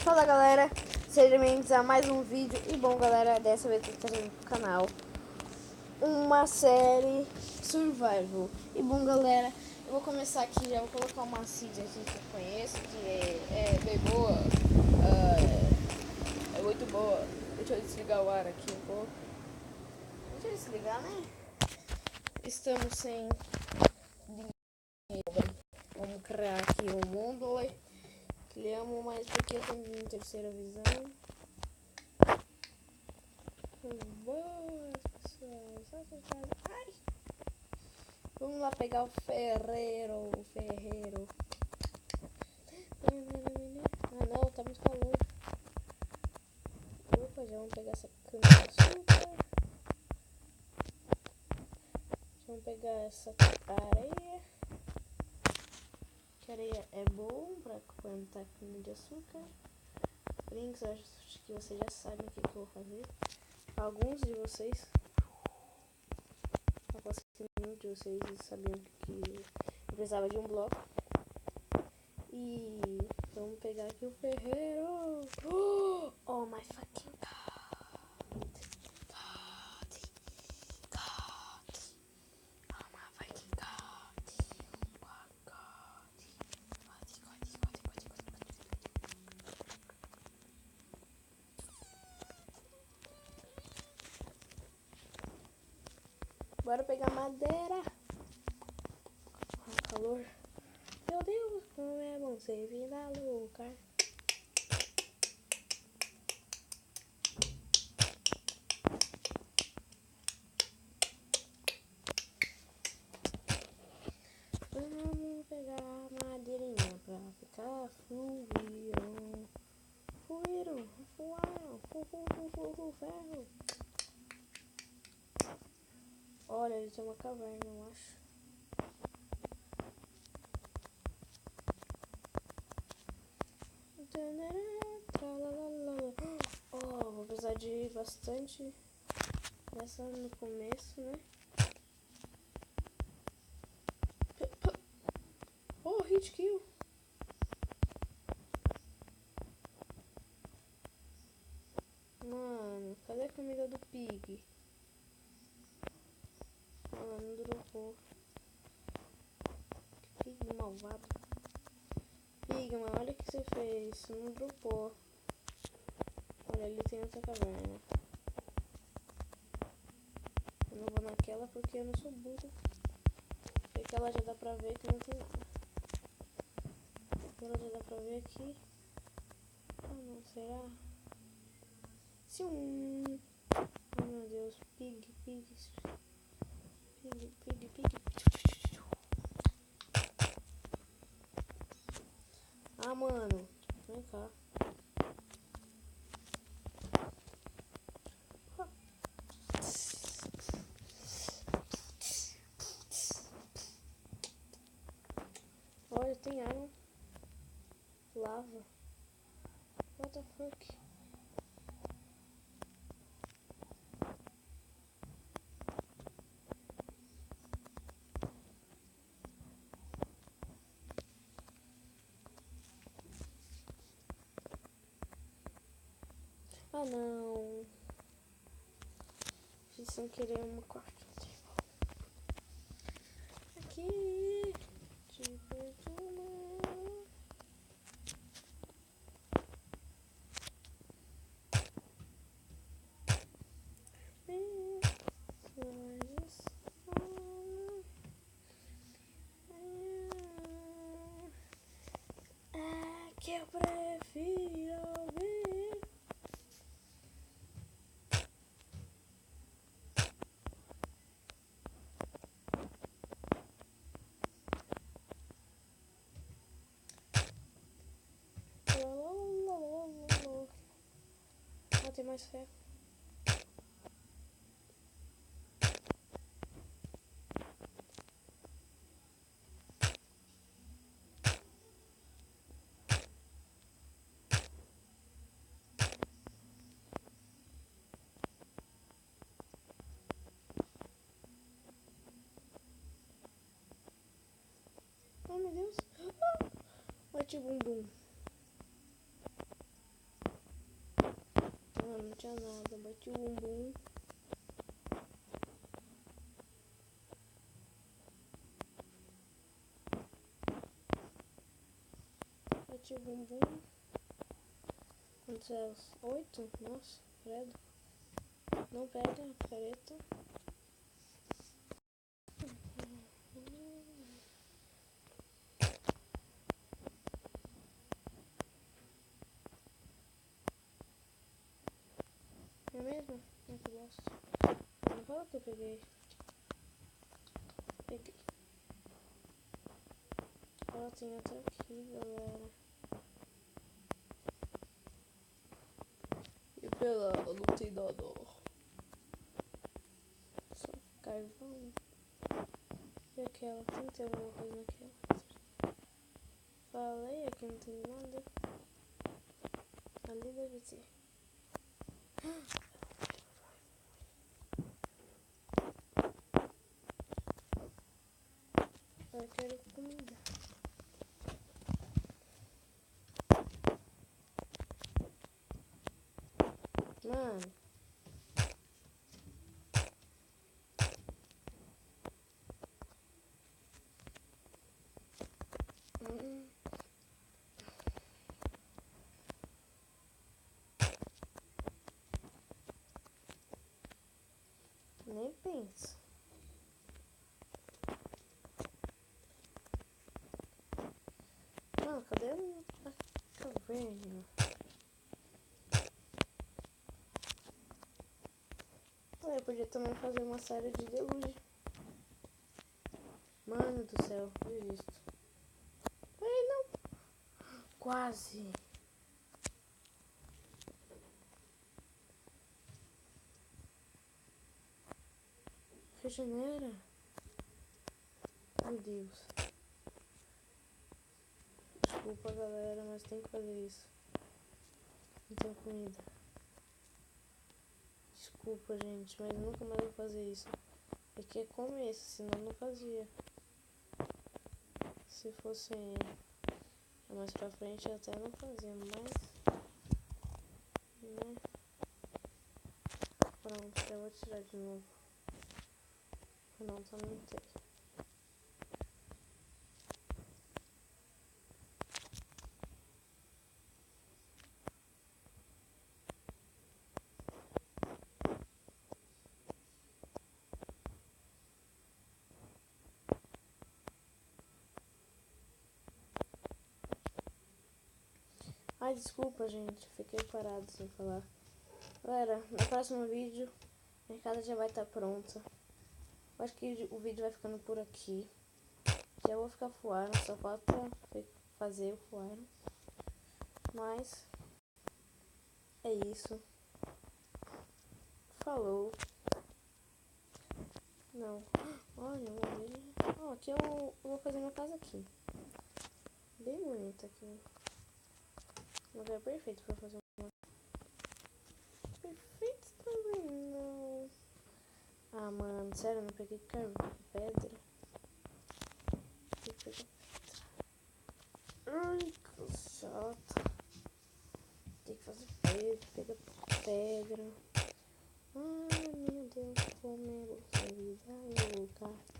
Fala galera, sejam bem-vindos a mais um vídeo. E bom galera, dessa vez eu tô trazendo pro canal uma série Survival. E bom galera, eu vou começar aqui, já vou colocar uma seed aqui que eu conheço, que é bem boa, é muito boa. Deixa eu desligar o ar aqui um pouco. Deixa eu desligar, né? Estamos sem dinheiro. Vamos criar aqui um mundo. Criamos, mas porque eu tenho uma terceira visão. Boas pessoas. Ai. Vamos lá pegar o ferreiro. Ah não, tá muito calor. Opa, já vamos pegar essa cana de açúcar. Vamos pegar essa areia. Que areia é bom pra plantar cana de açúcar. Brinks, acho que vocês já sabem o que eu vou fazer. Alguns de vocês. Aposto que muitos de vocês sabiam que eu precisava de um bloco. E vamos pegar aqui o ferreiro. Oh my fucking god. Oh my fucking god. Bora pegar madeira. Calor. Meu Deus, como é bom ser vida louca. Vamos pegar a madeirinha pra ficar fluindo. Ferro. Olha, ele tem uma caverna, eu acho. Oh, vou precisar de bastante nessa no começo, né? Oh, hit kill. Mano, cadê a comida do pig? Ah, não dropou. Que pig malvado. Pig, mano, olha o que você fez. Não dropou. Olha, ali tem outra caverna. Eu não vou naquela porque eu não sou burro. Aquela já dá pra ver que não tem nada. Agora já dá pra ver aqui. Ah não, será? Sim. Oh meu Deus, pig. Ah mano, vem cá. Olha, tem água. Lava. What the fuck? Ah não. Fiz sem querer uma quarta. Aqui. Tipo tudo. Que eu prefiro ouvir. Vou ter mais fé. Oh meu Deus. Bate bumbum. Mano, não tinha nada. Bati o bumbum. Bati o bumbum. Quantos elas? 8? Nossa, credo. Não pega a picareta. Não é mesmo? Ai, que bosta. Não fala que eu peguei. Peguei. Ela tem outra aqui, galera. E pela ela não tem nada. Só carvão. E aquela? Tem que ter alguma coisa naquela. Falei, aqui não tem nada. Ali deve ter. Eu quero comida. Mano. Nem pensa. Mano, cadê a caverna? Eu podia também fazer uma série de delúgio. Mano do céu, desisto. Ai, não. Quase. Regenera. Meu Deus. Desculpa, galera, mas tem que fazer isso. Não tenho comida. Desculpa, gente, mas nunca mais vou fazer isso. É que é começo, senão não fazia. Se fosse mais pra frente, eu até não fazia, mas... né? Pronto, eu vou tirar de novo. Não, tá no inteiro. Ai, desculpa, gente. Fiquei parado sem falar. Galera, no próximo vídeo, minha casa já vai estar pronta. Eu acho que o vídeo vai ficando por aqui. Já vou ficar fuaram, só falta fazer o fuaram. Mas, é isso. Falou. Não. Olha, aqui eu vou fazer minha casa aqui. Bem bonita aqui. Um lugar perfeito pra fazer uma. Perfeito também não. Ah, mano, sério, eu não peguei carvão, pedra. Tem que pegar pedra. Ai, que chato. Tem que fazer pedra, pedra. Ai, meu Deus, como eu gosto de vida louca.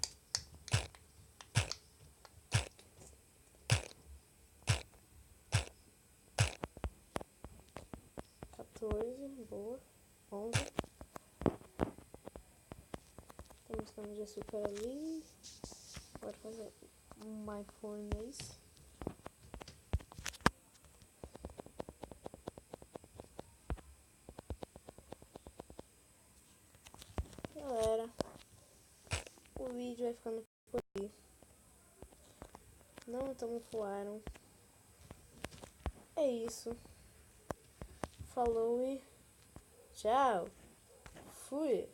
Boa. 11. Temos cana de açúcar ali. Bora fazer my fornece. Galera, o vídeo vai ficando por aqui. Não estamos voaram. É isso. Falou e tchau. Fui.